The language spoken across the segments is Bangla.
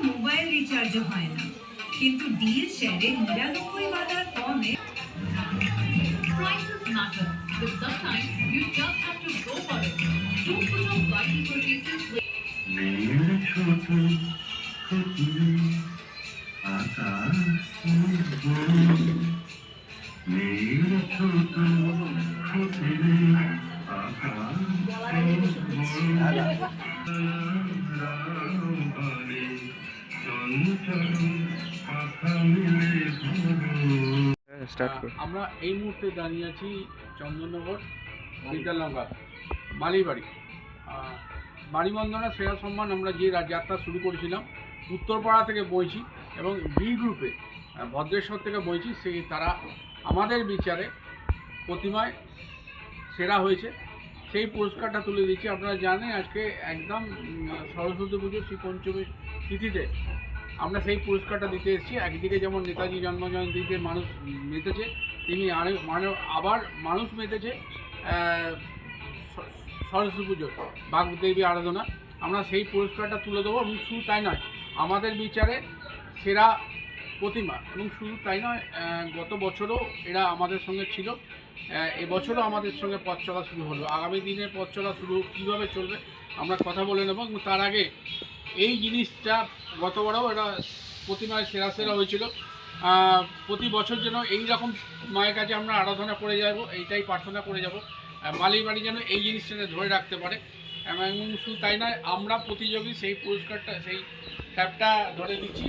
মোবাইল রিচার্জ হয় না, কিন্তু ডিল শেয়ারে 99 বাজার কমে। Prices matter, but sometimes you just have to go for it. Don't put off vital purchases with আমরা এই মুহূর্তে দাঁড়িয়ে আছি চন্দননগর বিদ্যালঙ্গা মালিবাড়ি বাড়িবন্দনা সেরা সম্মান। আমরা যে যাত্রা শুরু করেছিলাম উত্তরপাড়া থেকে বইছি এবং বি গ্রুপে ভদ্রেশ্বর থেকে বইছি, সেই তারা আমাদের বিচারে প্রতিমায় সেরা হয়েছে, সেই পুরস্কারটা তুলে দিচ্ছি। আপনারা জানেন আজকে একদম সরস্বতী পুজো শ্রী পঞ্চমীর তিথিতে আমরা সেই পুরস্কারটা দিতে এসেছি। একদিকে যেমন নেতাজি জন্মজয়ন্তীতে মানুষ মেতেছে, তিনি আবার মানুষ মেতেছে সরস্বতী পুজো বাগদেবী আরাধনা। আমরা সেই পুরস্কারটা তুলে দেবো এবং শুধু তাই নয়, আমাদের বিচারে সেরা প্রতিমা এবং শুধু তাই নয়, গত বছরও এরা আমাদের সঙ্গে ছিল, এবছরও আমাদের সঙ্গে পথ চলা শুরু হলো। আগামী দিনে পথ চলা শুরু কীভাবে চলবে আমরা কথা বলে নেব। এবং তার আগে এই জিনিসটা গতবারও এটা প্রতিমায় সেরা হয়েছিল, প্রতি বছর যেন এই রকম মায়ের কাছে আমরা আরাধনা করে যাব, এইটাই প্রার্থনা করে যাব মালিবাড়ি যেন এই জিনিসটাকে ধরে রাখতে পারে। এবং শুধু তাই নয়, আমরা প্রতিযোগী সেই পুরস্কারটা সেই ট্যাপটা ধরে দিচ্ছি,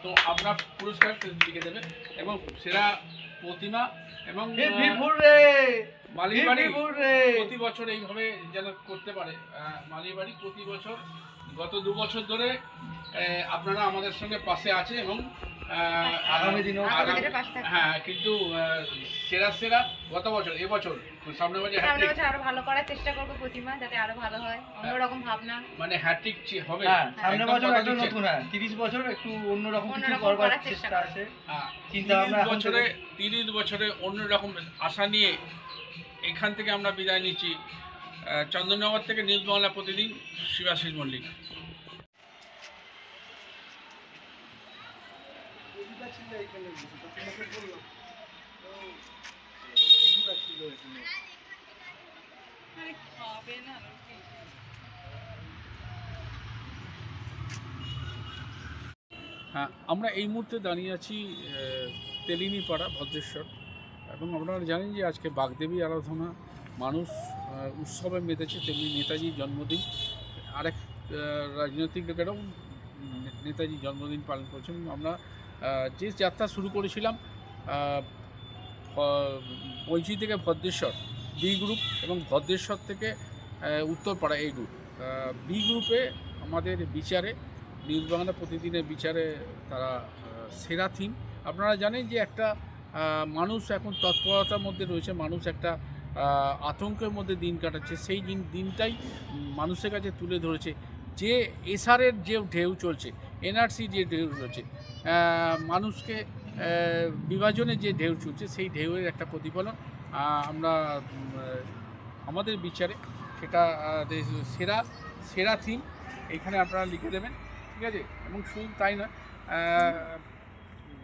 তো আমরা পুরস্কার লিখে দেবে এবং সেরা প্রতিমা এবং মালিবাড়ি প্রতি বছর এইভাবে যেন করতে পারে। মালিবাড়ি প্রতি বছর গত 2 বছর ধরে আপনারা আমাদের সঙ্গে পাশে আছে এবং আগামী দিনেও হ্যাঁ, কিন্তু সেরা গত বছর এবছর সামনে বছর আরো ভালো করার চেষ্টা করবো, প্রতিমা যাতে আরো ভালো হয়, অন্যরকম ভাবনা, মানে হ্যাট্রিক হবে। সামনে বছর একটু নতুন, 30 বছর একটু অন্যরকম কিছু করবার চেষ্টা আছে, চিন্তা ভাবনা। 30 বছরে অন্যরকম আশা নিয়ে এখান থেকে আমরা বিদায় নিচ্ছি। চন্দননগর থেকে নিউজ বাংলা প্রতিদিন শিবাশিস মল্লিক। হ্যাঁ, আমরা এই মুহূর্তে দাঁড়িয়ে আছি তেলিনীপাড়া ভদ্রেশ্বর, এবং আপনারা জানেন যে আজকে বাগদেবী আরাধনা মানুষ উৎসবে মেতেছে, তেমনি নেতাজির জন্মদিন। আরেক রাজনৈতিক লোকেরাও নেতাজির জন্মদিন পালন করছেন। আমরা যে যাত্রা শুরু করেছিলাম বৈচি থেকে ভদ্রেশ্বর বি গ্রুপ এবং ভদ্রেশ্বর থেকে উত্তরপাড়া এই গ্রুপ, বি গ্রুপে আমাদের বিচারে নিউজ বাংলা প্রতিদিনের বিচারে তারা সেরা থিম। আপনারা জানেন যে একটা মানুষ এখন তৎপরতার মধ্যে রয়েছে, মানুষ একটা আতঙ্কের মধ্যে দিন কাটাচ্ছে, সেই দিনটাই মানুষের কাছে তুলে ধরেছে। যে এসআরের যে ঢেউ চলছে, এনআরসি যে ঢেউ চলছে, মানুষকে বিভাজনের যে ঢেউ চলছে, সেই ঢেউয়ের একটা প্রতিফলন আমরা আমাদের বিচারে সেটা সেরা থিম এইখানে আপনারা লিখে দেবেন, ঠিক আছে। এবং শুধু তাই নয়,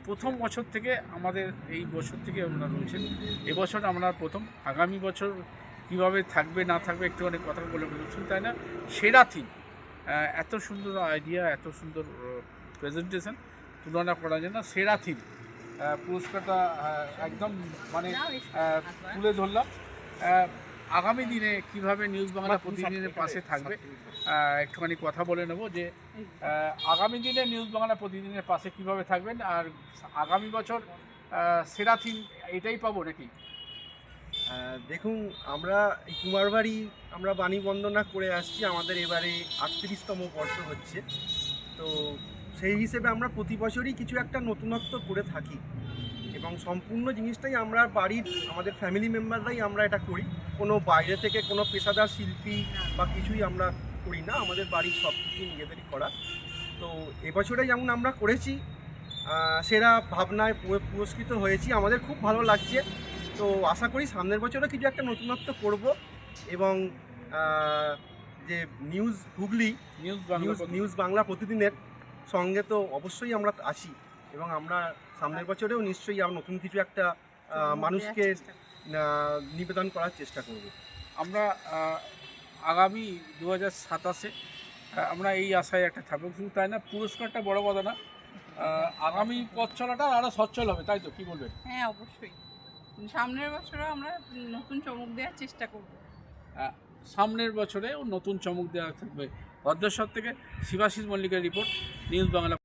প্রথম বছর থেকে আমাদের এই বছর থেকে আমরা রয়েছেন, এবছর আমরা প্রথম, আগামী বছর কীভাবে থাকবে না থাকবে একটুখানি কথা বলে বলছেন, তাই না। সেরা থিম, এত সুন্দর আইডিয়া, এত সুন্দর প্রেজেন্টেশন তুলনা করা যায় না। সেরা থিম পুরস্কারটা একদম মানে তুলে ধরলাম। আগামী দিনে কিভাবে নিউজ বাংলা প্রতিদিনের পাশে থাকবে একটুখানি কথা বলে নেব, যে আগামী দিনে নিউজ বাংলা প্রতিদিনের পাশে কিভাবে থাকবেন, আর আগামী বছর সেরা থিম এটাই পাবো নাকি? দেখুন, আমরা এই কুমারবাড়ি আমরা বাণী বন্দনা করে আসছি, আমাদের এবারে 38তম বর্ষ হচ্ছে। তো সেই হিসেবে আমরা প্রতি বছরই কিছু একটা নতুনত্ব করে থাকি এবং সম্পূর্ণ জিনিসটাই আমরা বাড়ির আমাদের ফ্যামিলি মেম্বাররাই আমরা এটা করি। কোনো বাইরে থেকে কোনো পেশাদার শিল্পী বা কিছুই আমরা করি না, আমাদের বাড়ির সব কিছু নিজেদেরই করা। তো এবছরে যেমন আমরা করেছি, সেরা ভাবনায় পুরস্কৃত হয়েছি, আমাদের খুব ভালো লাগছে। তো আশা করি সামনের বছরও কিছু একটা নতুনত্ব করব এবং যে নিউজ হুগলি নিউজ বাংলা প্রতিদিনের সঙ্গে তো অবশ্যই আমরা আছি এবং আমরা সামনের বছরেও নিশ্চয়ই আমরা নতুন কিছু একটা মানুষকে নিবেদন করার চেষ্টা করব। আমরা আগামী 2027-এ আমরা এই আশায় একটা থাকবো। শুধু তাই না, পুরস্কারটা বড় কথা না, আগামী পথ চলাটা আরও সচ্ছল হবে, তাই তো? কি বলবেন? হ্যাঁ, অবশ্যই সামনের বছরও আমরা নতুন চমক দেওয়ার চেষ্টা করব। সামনের বছরে নতুন চমক দেওয়া থাকবে। ভদ্রেশ্বর থেকে শিবাশিস মল্লিকের রিপোর্ট, নিউজ বাংলা।